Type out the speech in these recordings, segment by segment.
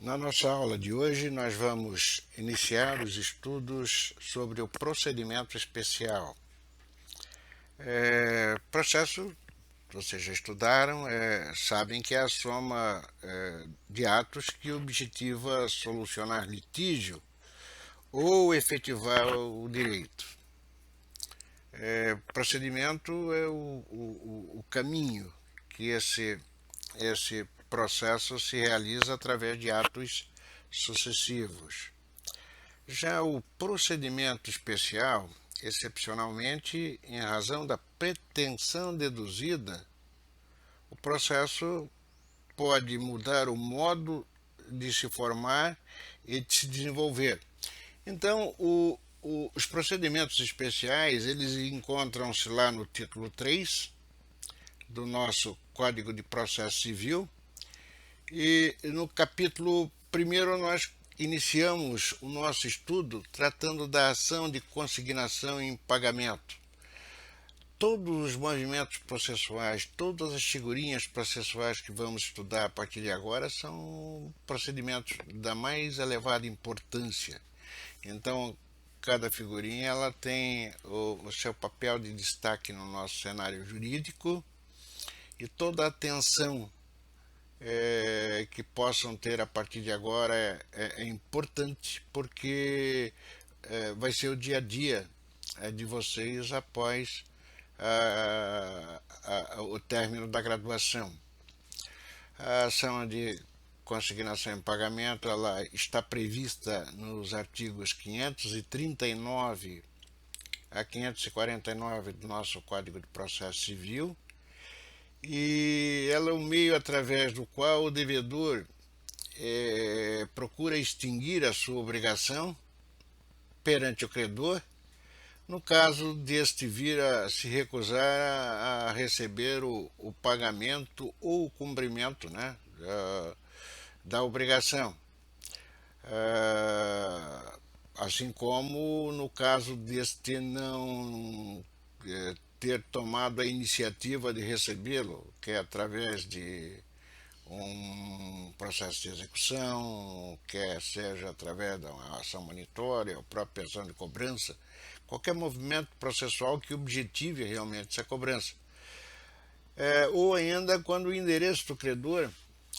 Na nossa aula de hoje, nós vamos iniciar os estudos sobre o procedimento especial. Processo, vocês já estudaram, sabem que é a soma de atos que objetiva solucionar litígio ou efetivar o direito. Procedimento é o caminho que esse processo se realiza através de atos sucessivos. Já o procedimento especial, excepcionalmente, em razão da pretensão deduzida, o processo pode mudar o modo de se formar e de se desenvolver. Então, os procedimentos especiais, eles encontram-se lá no título 3 do nosso Código de Processo Civil, e no capítulo 1 nós iniciamos o nosso estudo tratando da ação de consignação em pagamento. Todos os movimentos processuais, todas as figurinhas processuais que vamos estudar a partir de agora são procedimentos da mais elevada importância. Então, cada figurinha ela tem o seu papel de destaque no nosso cenário jurídico, e toda a atenção que possam ter a partir de agora é importante, porque vai ser o dia a dia de vocês após o término da graduação. A ação de consignação em pagamento ela está prevista nos artigos 539 a 549 do nosso Código de Processo Civil, e ela é o meio através do qual o devedor procura extinguir a sua obrigação perante o credor, no caso deste vir a se recusar a receber o pagamento ou o cumprimento, né, da obrigação. Assim como no caso deste não ter tomado a iniciativa de recebê-lo, que é através de um processo de execução, quer seja através de uma ação monitória, ou própria ação de cobrança, qualquer movimento processual que objetive realmente essa cobrança. Ou ainda quando o endereço do credor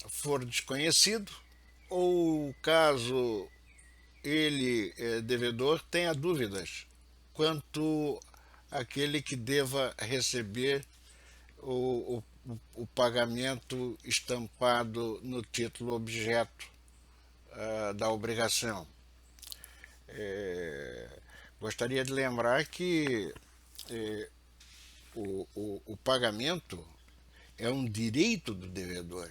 for desconhecido, ou caso ele, devedor, tenha dúvidas quanto àquele que deva receber o pagamento estampado no título objeto da obrigação. Gostaria de lembrar que o pagamento é um direito do devedor.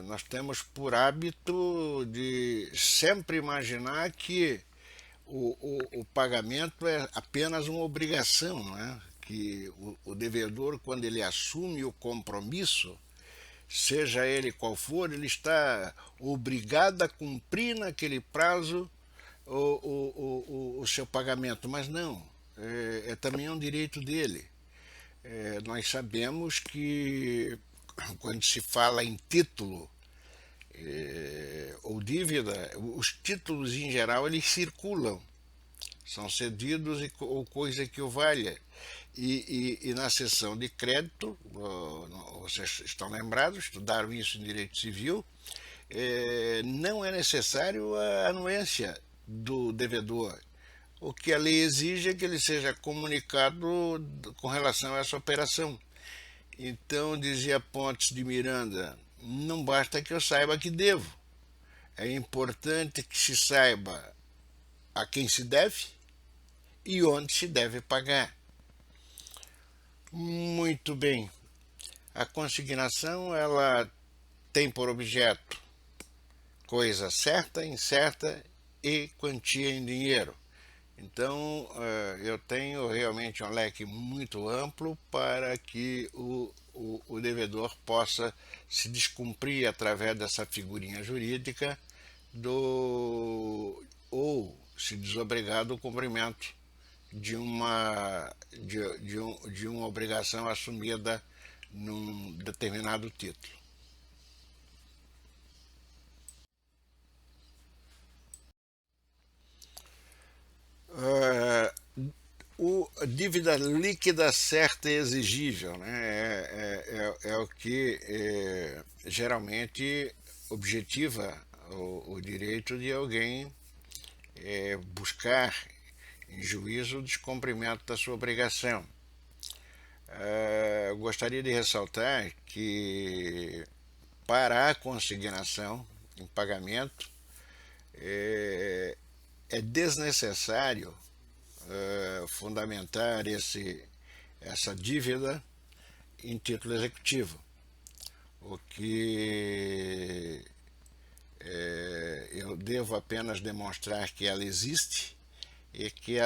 Nós temos por hábito de sempre imaginar que o pagamento é apenas uma obrigação, né? Que o devedor, quando ele assume o compromisso, seja ele qual for, ele está obrigado a cumprir naquele prazo o seu pagamento, mas não, é também um direito dele. Nós sabemos que quando se fala em título ou dívida, os títulos em geral eles circulam, são cedidos ou coisa que o valha. E na seção de crédito, vocês estão lembrados, estudaram isso em direito civil, não é necessário a anuência do devedor. O que a lei exige é que ele seja comunicado com relação a essa operação. Então, dizia Pontes de Miranda, não basta que eu saiba que devo, é importante que se saiba a quem se deve e onde se deve pagar. Muito bem. A consignação ela tem por objeto coisa certa, incerta e quantia em dinheiro. Então, eu tenho realmente um leque muito amplo para que o devedor possa se descumprir através dessa figurinha jurídica ou se desobrigar do cumprimento de uma obrigação assumida num determinado título. dívida líquida certa e exigível, né? É o que geralmente objetiva o direito de alguém buscar em juízo o descumprimento da sua obrigação. Eu gostaria de ressaltar que para a consignação em pagamento é desnecessário fundamentar essa dívida em título executivo, o que eu devo apenas demonstrar que ela existe e que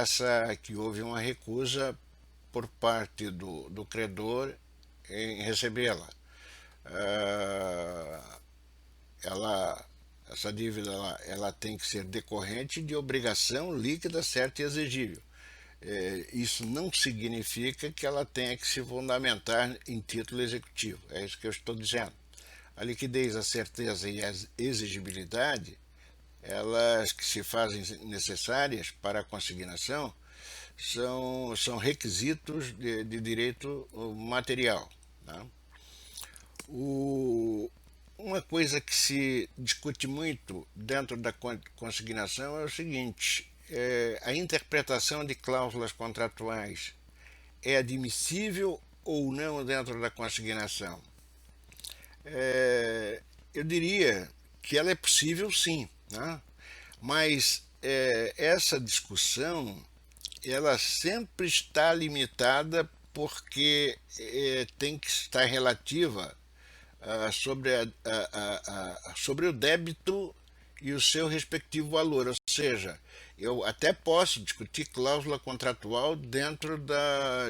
houve uma recusa por parte do credor em recebê-la. Essa dívida ela tem que ser decorrente de obrigação líquida certa e exigível. Isso não significa que ela tenha que se fundamentar em título executivo. É isso que eu estou dizendo. A liquidez, a certeza e a exigibilidade, elas que se fazem necessárias para a consignação, são requisitos de direito material. Tá? Uma coisa que se discute muito dentro da consignação é o seguinte: a interpretação de cláusulas contratuais é admissível ou não dentro da consignação? Eu diria que ela é possível sim, né? Mas essa discussão ela sempre está limitada porque tem que estar relativa sobre o débito e o seu respectivo valor. Ou seja, eu até posso discutir cláusula contratual dentro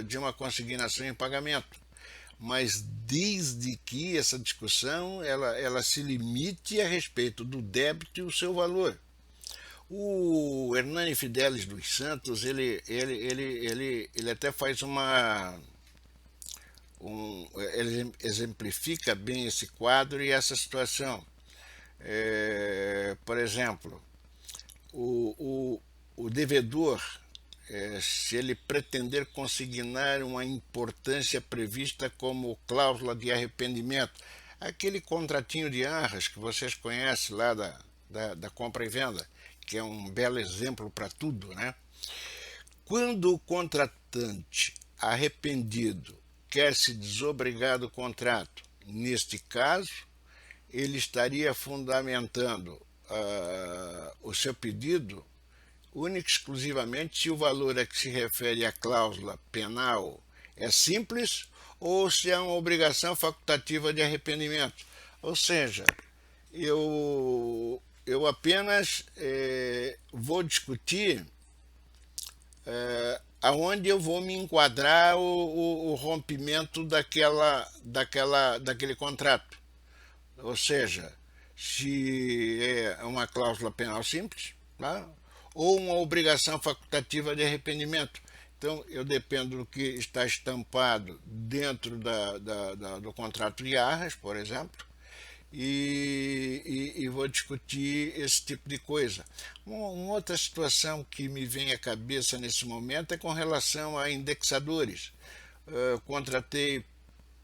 de uma consignação em pagamento, mas desde que essa discussão ela se limite a respeito do débito e o seu valor. O Hernani Fidelis dos Santos ele até faz ele exemplifica bem esse quadro e essa situação. Por exemplo, o devedor, se ele pretender consignar uma importância prevista como cláusula de arrependimento, aquele contratinho de arras que vocês conhecem lá da compra e venda, que é um belo exemplo para tudo, né? Quando o contratante arrependido quer se desobrigar do contrato, neste caso, ele estaria fundamentando o seu pedido única e exclusivamente se o valor a que se refere à cláusula penal é simples ou se é uma obrigação facultativa de arrependimento. Ou seja, eu apenas vou discutir aonde eu vou me enquadrar o rompimento daquele contrato. Ou seja, se é uma cláusula penal simples, tá? Ou uma obrigação facultativa de arrependimento. Então, eu dependo do que está estampado dentro do contrato de arras, por exemplo, e vou discutir esse tipo de coisa. Uma outra situação que me vem à cabeça nesse momento é com relação a indexadores. Contratei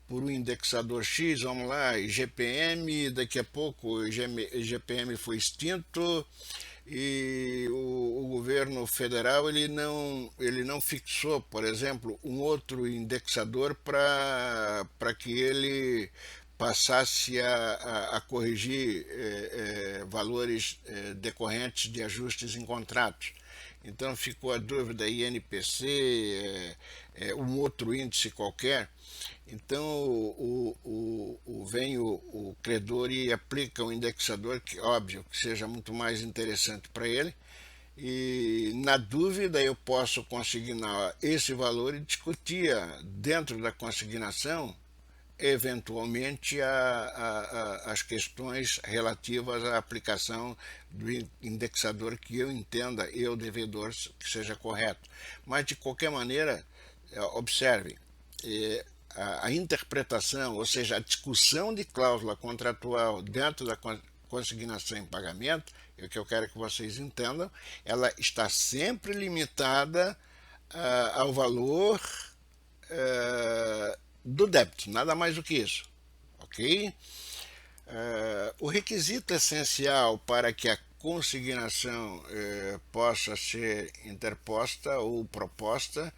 por um indexador X, vamos lá, IGPM, daqui a pouco o IGPM foi extinto e o governo federal ele não fixou, por exemplo, um outro indexador para que ele passasse a corrigir valores decorrentes de ajustes em contratos. Então ficou a dúvida INPC, um outro índice qualquer. Então vem o credor e aplica um indexador que, óbvio, que seja muito mais interessante para ele. E na dúvida eu posso consignar esse valor e discutir dentro da consignação eventualmente as questões relativas à aplicação do indexador que eu entenda, eu devedor, que seja correto. Mas de qualquer maneira, observe, a interpretação, ou seja, a discussão de cláusula contratual dentro da consignação em pagamento, é o que eu quero que vocês entendam, ela está sempre limitada ao valor do débito, nada mais do que isso, ok? O requisito essencial para que a consignação possa ser interposta ou proposta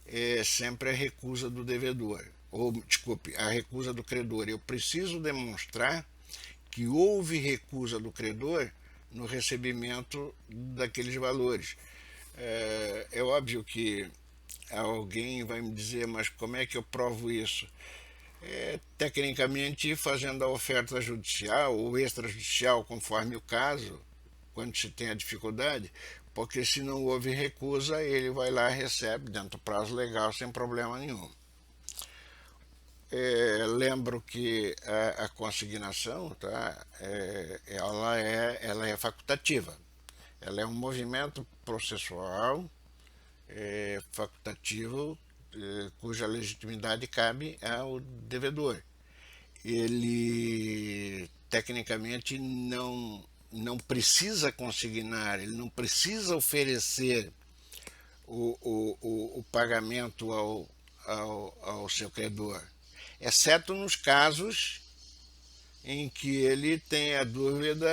é sempre a recusa do devedor, ou desculpe, a recusa do credor. Eu preciso demonstrar que houve recusa do credor no recebimento daqueles valores. É óbvio que alguém vai me dizer, mas como é que eu provo isso? Tecnicamente, fazendo a oferta judicial ou extrajudicial, conforme o caso, quando se tem a dificuldade, porque se não houve recusa, ele vai lá e recebe dentro do prazo legal sem problema nenhum. Lembro que a consignação, tá, ela é facultativa. Ela é um movimento processual facultativo cuja legitimidade cabe ao devedor. Ele tecnicamente não precisa consignar, ele não precisa oferecer o pagamento ao seu credor, exceto nos casos em que ele tenha dúvida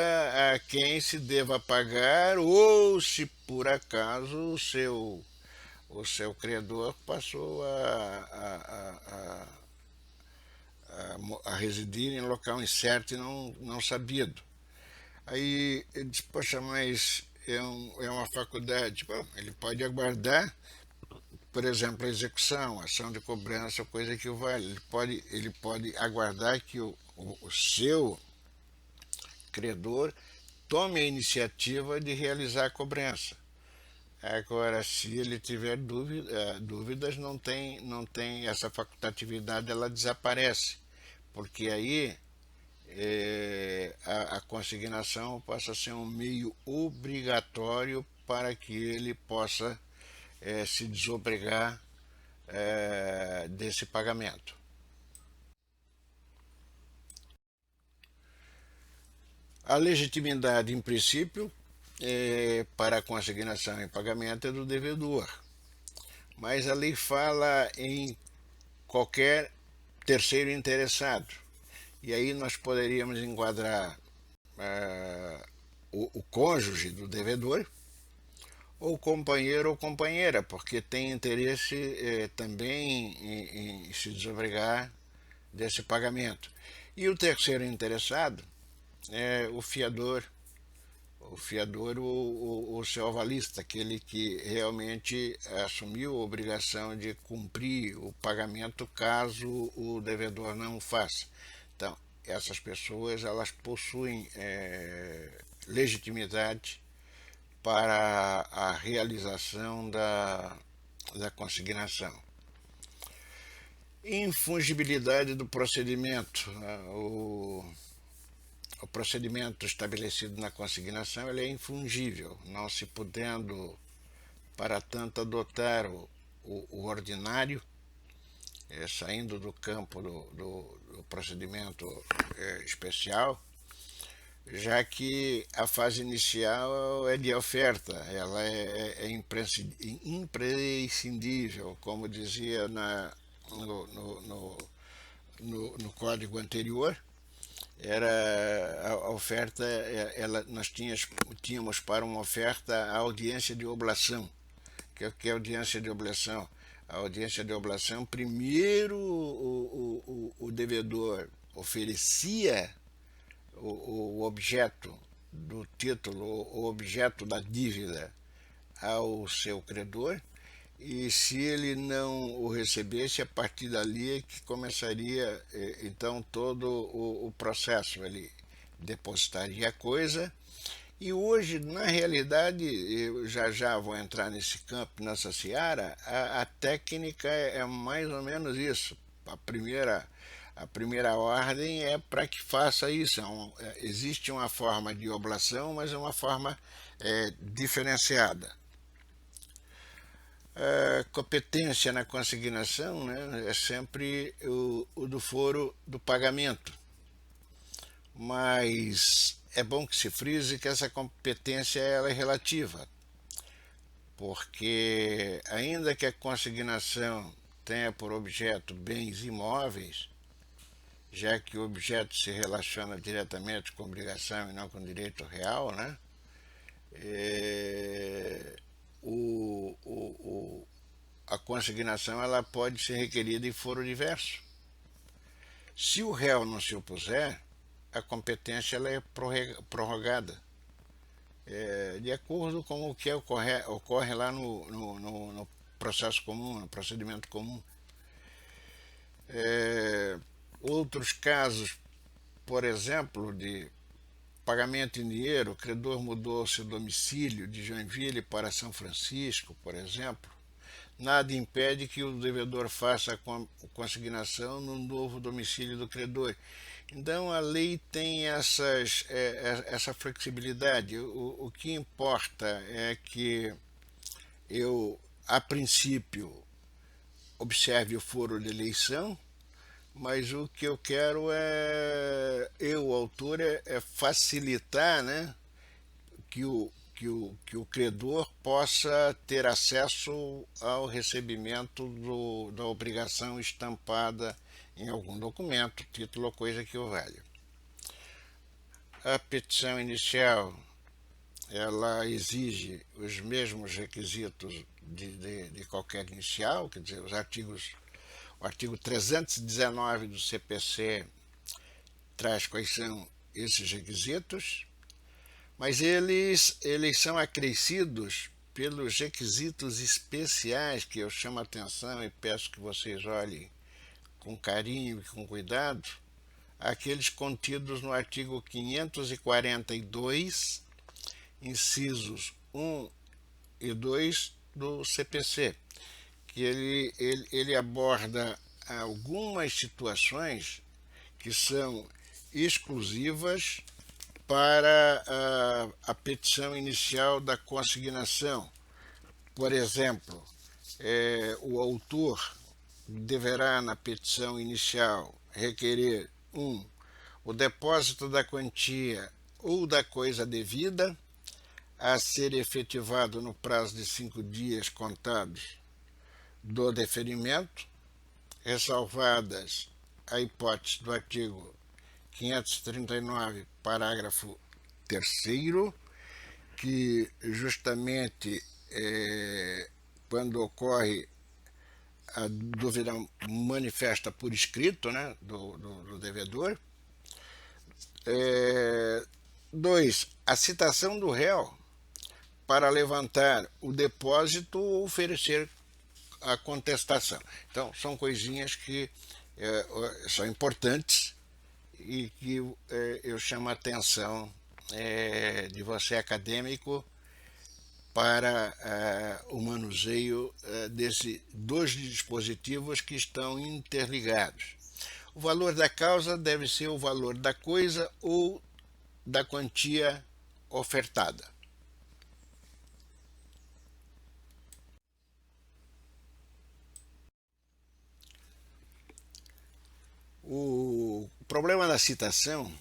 a quem se deva pagar ou se por acaso o seu credor passou a residir em local incerto e não sabido. Aí ele disse, poxa, mas é uma faculdade. Bom, ele pode aguardar, por exemplo, a execução, ação de cobrança, coisa que o vale. Ele pode aguardar que o seu credor tome a iniciativa de realizar a cobrança. Agora, se ele tiver dúvidas, não tem essa facultatividade, ela desaparece, porque aí a consignação passa a ser um meio obrigatório para que ele possa se desobrigar desse pagamento. A legitimidade, em princípio, para a consignação e pagamento é do devedor, mas a lei fala em qualquer terceiro interessado. E aí nós poderíamos enquadrar o cônjuge do devedor, ou companheiro ou companheira, porque tem interesse também em se desobrigar desse pagamento. E o terceiro interessado é o fiador, o seu avalista, aquele que realmente assumiu a obrigação de cumprir o pagamento caso o devedor não o faça. Então, essas pessoas elas possuem legitimidade para a realização da consignação. Infungibilidade do procedimento. O procedimento estabelecido na consignação ele é infungível, não se podendo, para tanto, adotar o ordinário, saindo do campo do procedimento especial, já que a fase inicial é de oferta, ela é imprescindível, como dizia no código anterior. Era a oferta, nós tínhamos para uma oferta a audiência de oblação. Que é a audiência de oblação? A audiência de oblação, primeiro o devedor oferecia o objeto do título, o objeto da dívida ao seu credor, e se ele não o recebesse, a partir dali é que começaria então todo o processo. Ele depositaria a coisa, e hoje, na realidade, eu já vou entrar nesse campo, nessa seara, a técnica é mais ou menos isso. A primeira ordem é para que faça isso. Existe uma forma de oblação, mas é uma forma diferenciada. A competência na consignação, né, é sempre o do foro do pagamento, mas é bom que se frise que essa competência ela é relativa. porque ainda que a consignação tenha por objeto bens imóveis, já que o objeto se relaciona diretamente com obrigação e não com direito real, né? É, a consignação ela pode ser requerida em foro diverso. Se o réu não se opuser, a competência ela é prorrogada, de acordo com o que ocorre lá no processo comum, no procedimento comum. Outros casos, por exemplo, de pagamento em dinheiro, o credor mudou seu domicílio de Joinville para São Francisco, por exemplo. Nada impede que o devedor faça a consignação no novo domicílio do credor. Então a lei tem essa flexibilidade. O que importa é que eu, a princípio, observe o foro de eleição, mas o que eu quero o autor, é facilitar, né, que o credor possa ter acesso ao recebimento da obrigação estampada em algum documento, título ou coisa que o valha. A petição inicial ela exige os mesmos requisitos de qualquer inicial, quer dizer, o artigo 319 do CPC traz quais são esses requisitos, mas eles são acrescidos pelos requisitos especiais que eu chamo a atenção e peço que vocês olhem com carinho e com cuidado, aqueles contidos no artigo 542, incisos 1 e 2 do CPC, que ele aborda algumas situações que são exclusivas para a petição inicial da consignação. Por exemplo, o autor deverá, na petição inicial, requerer o depósito da quantia ou da coisa devida a ser efetivado no prazo de 5 dias contados do deferimento, ressalvadas a hipótese do artigo 539, parágrafo 3º, que justamente quando ocorre a dúvida manifesta por escrito, né, do devedor. 2. A citação do réu para levantar o depósito ou oferecer a contestação. Então, são coisinhas que são importantes e que eu chamo a atenção de você, acadêmico, para o manuseio desses dois dispositivos que estão interligados. O valor da causa deve ser o valor da coisa ou da quantia ofertada. O problema da citação,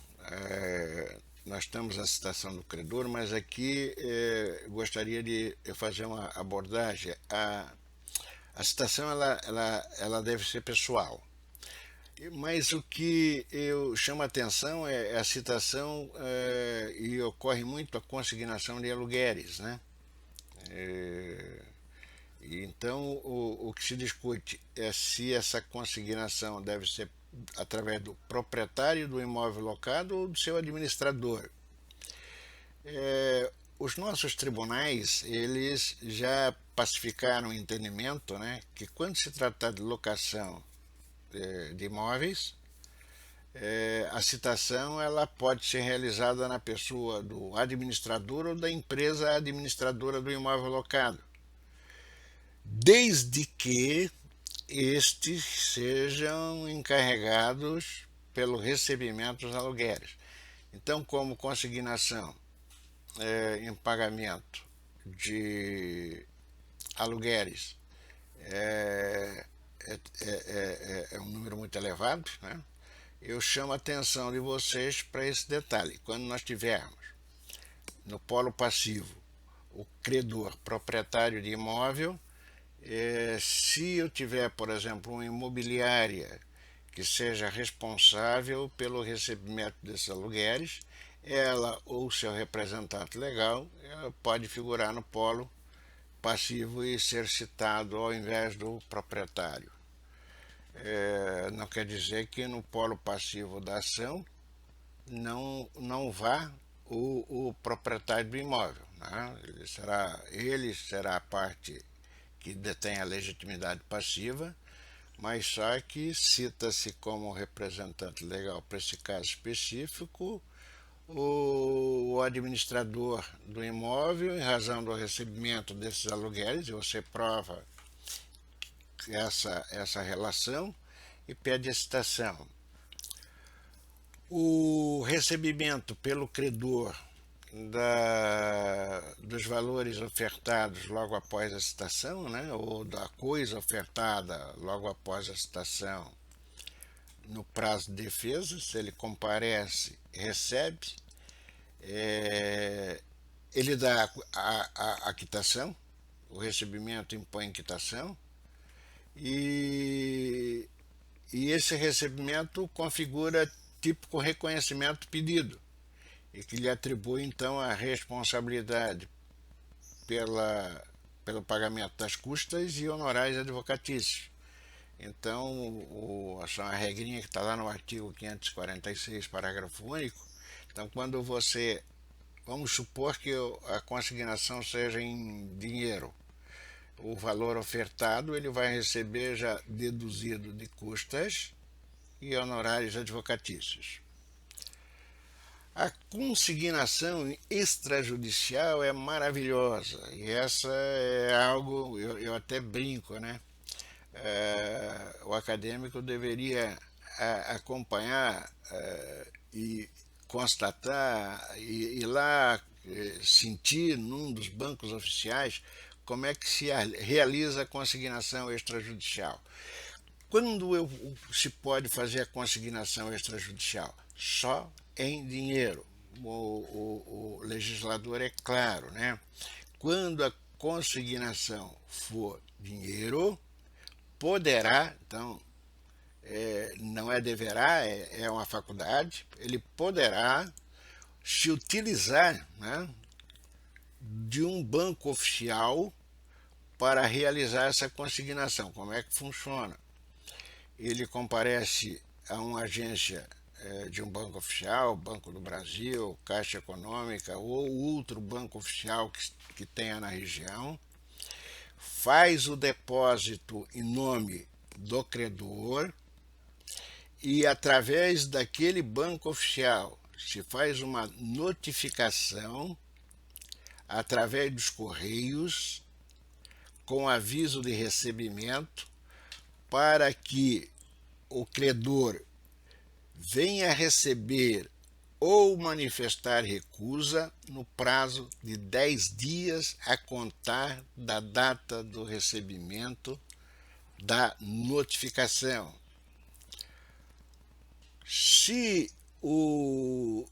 nós temos a citação do credor, mas aqui gostaria de fazer uma abordagem. A citação ela deve ser pessoal, mas o que eu chamo a atenção é a citação, e ocorre muito a consignação de aluguéres, né? Então o que se discute é se essa consignação deve ser através do proprietário do imóvel locado ou do seu administrador. Os nossos tribunais eles já pacificaram o entendimento, né, que quando se trata de locação de imóveis, a citação ela pode ser realizada na pessoa do administrador ou da empresa administradora do imóvel locado, desde que estes sejam encarregados pelo recebimento dos aluguéis. Então, como consignação em pagamento de aluguéis é um número muito elevado, né? Eu chamo a atenção de vocês para esse detalhe. Quando nós tivermos no polo passivo o credor proprietário de imóvel, se eu tiver, por exemplo, uma imobiliária que seja responsável pelo recebimento desses aluguéis, ela ou seu representante legal pode figurar no polo passivo e ser citado ao invés do proprietário. Não quer dizer que no polo passivo da ação não vá o proprietário do imóvel, né? Ele será a parte que detém a legitimidade passiva, mas só que cita-se como representante legal para esse caso específico o administrador do imóvel, em razão do recebimento desses aluguéis, e você prova essa relação e pede a citação. O recebimento pelo credor dos valores ofertados logo após a citação, né, ou da coisa ofertada logo após a citação, no prazo de defesa, se ele comparece, recebe, ele dá a quitação, o recebimento impõe quitação, e esse recebimento configura típico reconhecimento pedido, e que lhe atribui então a responsabilidade pelo pagamento das custas e honorários advocatícios. Então, essa é uma regrinha que está lá no artigo 546, parágrafo único. Então, quando você, vamos supor que a consignação seja em dinheiro, o valor ofertado ele vai receber já deduzido de custas e honorários advocatícios. A consignação extrajudicial é maravilhosa, e essa é algo, eu até brinco, né? O acadêmico deveria acompanhar e constatar e ir lá sentir num dos bancos oficiais como é que se realiza a consignação extrajudicial. Quando se pode fazer a consignação extrajudicial? Só em dinheiro. O legislador é claro, né? Quando a consignação for dinheiro, poderá, então, não é deverá, é uma faculdade, ele poderá se utilizar, né, de um banco oficial para realizar essa consignação. Como é que funciona? Ele comparece a uma agência de um banco oficial, Banco do Brasil, Caixa Econômica ou outro banco oficial que tenha na região, faz o depósito em nome do credor e, através daquele banco oficial, se faz uma notificação através dos correios com aviso de recebimento para que o credor venha receber ou manifestar recusa no prazo de 10 dias a contar da data do recebimento da notificação. Se o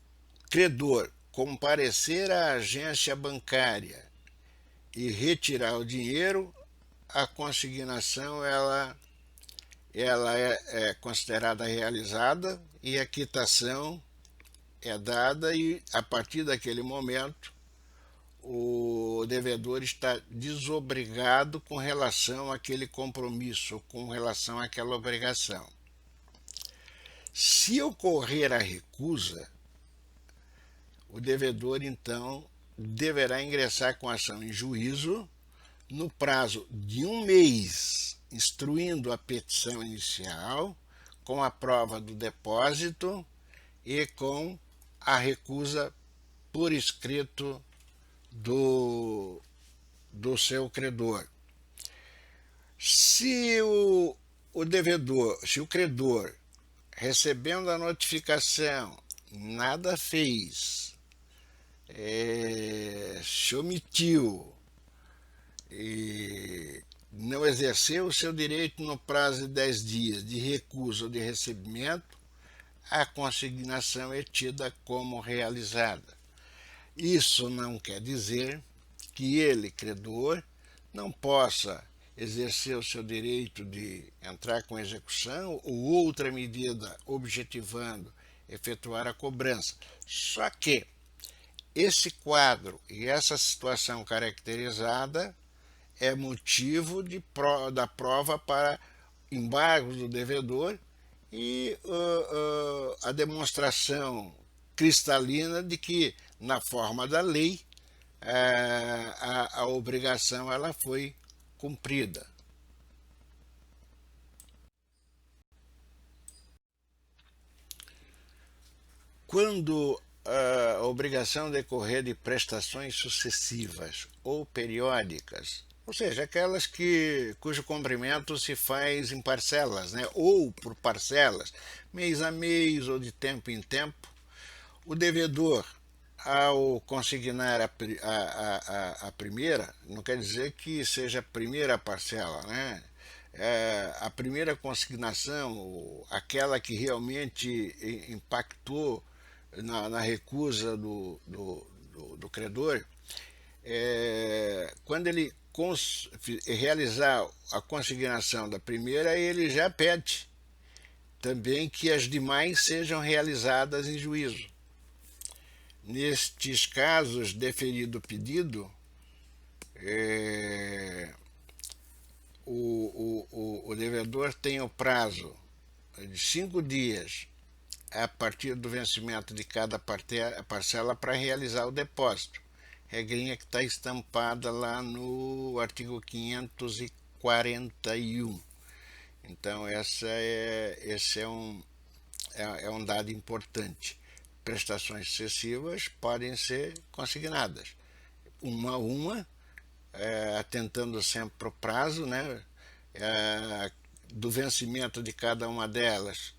credor comparecer à agência bancária e retirar o dinheiro, a consignação ela é considerada realizada e a quitação é dada, e a partir daquele momento o devedor está desobrigado com relação àquele compromisso, com relação àquela obrigação. Se ocorrer a recusa, o devedor então deverá ingressar com ação em juízo no prazo de 1 mês, instruindo a petição inicial com a prova do depósito e com a recusa por escrito do seu credor. Se o credor, recebendo a notificação, nada fez, se omitiu e não exerceu o seu direito no prazo de 10 dias de recusa ou de recebimento, a consignação é tida como realizada. Isso não quer dizer que ele, credor, não possa exercer o seu direito de entrar com execução ou outra medida objetivando efetuar a cobrança. Só que esse quadro e essa situação caracterizada é motivo da prova para embargo do devedor e a demonstração cristalina de que, na forma da lei, a obrigação ela foi cumprida. Quando a obrigação decorrer de prestações sucessivas ou periódicas, ou seja, aquelas cujo cumprimento se faz em parcelas, né, ou por parcelas, mês a mês ou de tempo em tempo, o devedor, ao consignar a primeira, não quer dizer que seja a primeira parcela, né? A primeira consignação, aquela que realmente impactou na recusa do credor, quando ele realizar a consignação da primeira, ele já pede também que as demais sejam realizadas em juízo. Nestes casos, deferido o pedido, o devedor tem o prazo de 5 dias a partir do vencimento de cada parcela para realizar o depósito. Regrinha que está estampada lá no artigo 541. Então, esse é um dado importante. Prestações sucessivas podem ser consignadas uma a uma, atentando sempre para o prazo, né, do vencimento de cada uma delas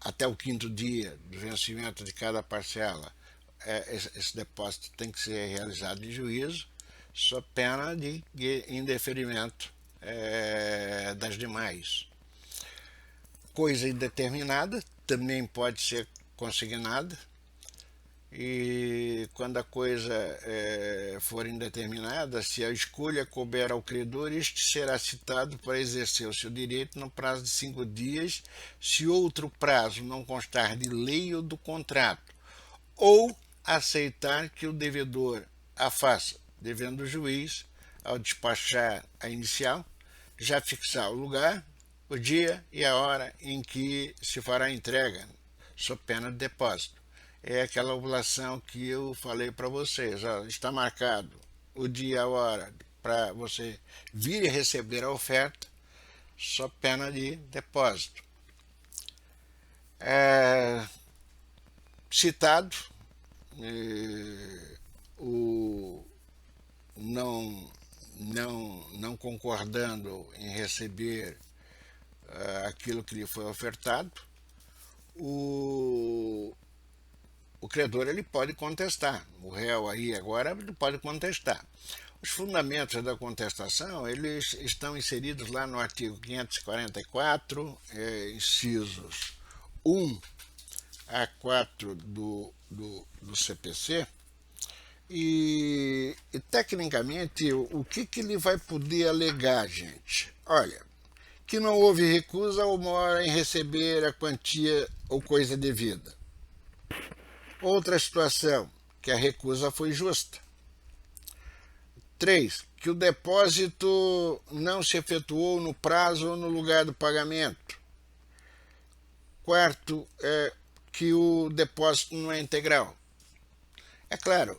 até o 5º dia do vencimento de cada parcela. Esse depósito tem que ser realizado em juízo, sob pena de indeferimento das demais. Coisa indeterminada também pode ser consignada, e quando a coisa for indeterminada, se a escolha couber ao credor, este será citado para exercer o seu direito no prazo de 5 dias, se outro prazo não constar de lei ou do contrato, ou aceitar que o devedor a faça, devendo o juiz, ao despachar a inicial, já fixar o lugar, o dia e a hora em que se fará a entrega, sob pena de depósito. É aquela oblação que eu falei para vocês. Está marcado o dia e a hora para você vir e receber a oferta, sob pena de depósito. Citado o não concordando em receber aquilo que lhe foi ofertado, o credor ele pode contestar. O réu aí agora ele pode contestar. Os fundamentos da contestação eles estão inseridos lá no artigo 544, incisos 1 a 4 do CPC, e tecnicamente o que ele vai poder alegar, gente? Olha, que não houve recusa ou mora em receber a quantia ou coisa devida. Outra situação, que a recusa foi justa. 3, que o depósito não se efetuou no prazo ou no lugar do pagamento. 4, que o depósito não é integral. É claro,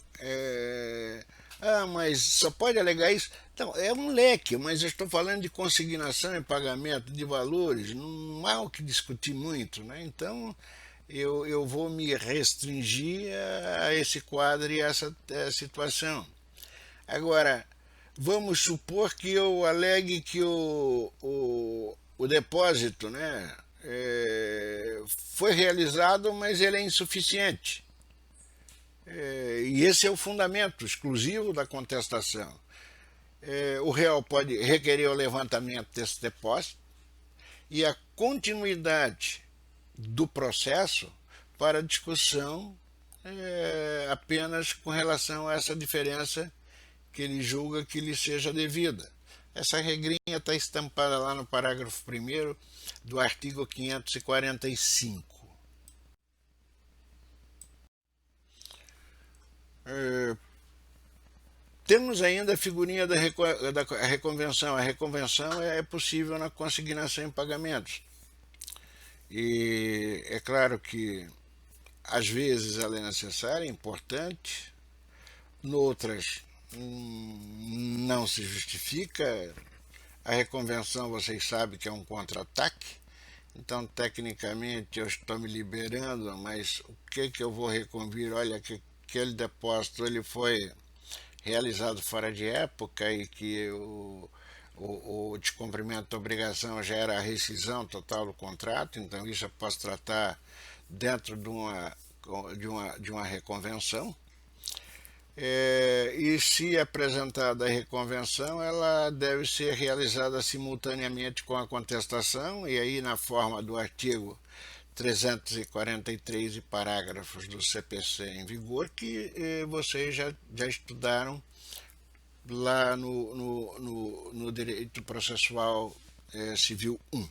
mas só pode alegar isso? Então, é um leque, mas eu estou falando de consignação e pagamento de valores, não há o que discutir muito, né? Então, eu vou me restringir a esse quadro e a essa situação. Agora, vamos supor que eu alegue que o depósito, né, foi realizado, mas ele é insuficiente. E esse é o fundamento exclusivo da contestação. O réu pode requerer o levantamento desse depósito e a continuidade do processo para discussão apenas com relação a essa diferença que ele julga que lhe seja devida. Essa regrinha está estampada lá no parágrafo 1º do artigo 545. Temos ainda a figurinha da reconvenção. A reconvenção é possível na consignação em pagamentos. E é claro que às vezes ela é necessária, é importante, noutras não se justifica. A reconvenção, vocês sabem que é um contra-ataque, então tecnicamente eu estou me liberando, mas o que eu vou reconvir? Olha que aquele depósito ele foi realizado fora de época e que o descumprimento da obrigação gera a rescisão total do contrato, então isso eu posso tratar dentro de uma reconvenção. E se apresentada a reconvenção, ela deve ser realizada simultaneamente com a contestação, e aí na forma do artigo 343 e parágrafos do CPC em vigor, que vocês já estudaram lá no Direito Processual Civil 1.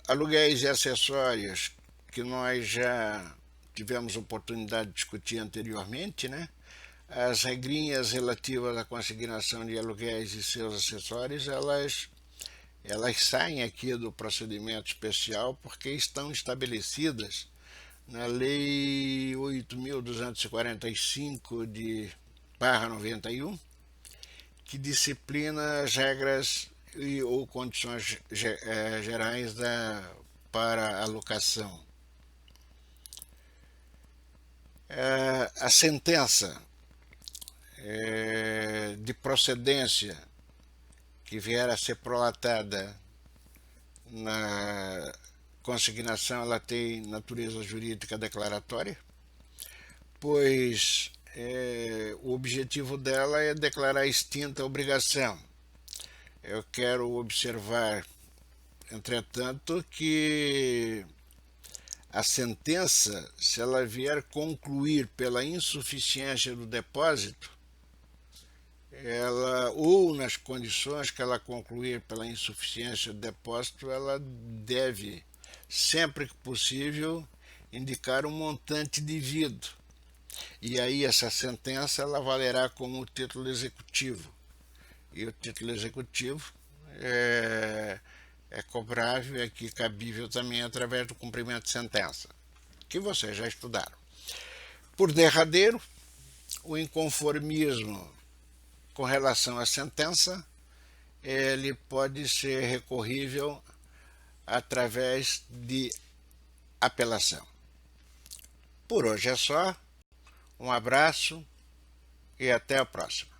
Aluguéis e acessórios, que nós já tivemos oportunidade de discutir anteriormente, né? As regrinhas relativas à consignação de aluguéis e seus acessórios, elas saem aqui do procedimento especial porque estão estabelecidas na Lei 8.245 /91, que disciplina as regras ou condições gerais para alocação. A sentença de procedência que vier a ser prolatada na consignação, ela tem natureza jurídica declaratória, pois o objetivo dela é declarar extinta a obrigação. Eu quero observar, entretanto, que a sentença, se ela vier concluir pela insuficiência do depósito, ou nas condições que ela concluir pela insuficiência do depósito, ela deve, sempre que possível, indicar um montante devido. E aí essa sentença ela valerá como título executivo. E o título executivo é cobrável e aqui cabível também através do cumprimento de sentença, que vocês já estudaram. Por derradeiro, o inconformismo com relação à sentença, ele pode ser recorrível através de apelação. Por hoje é só, um abraço e até a próxima.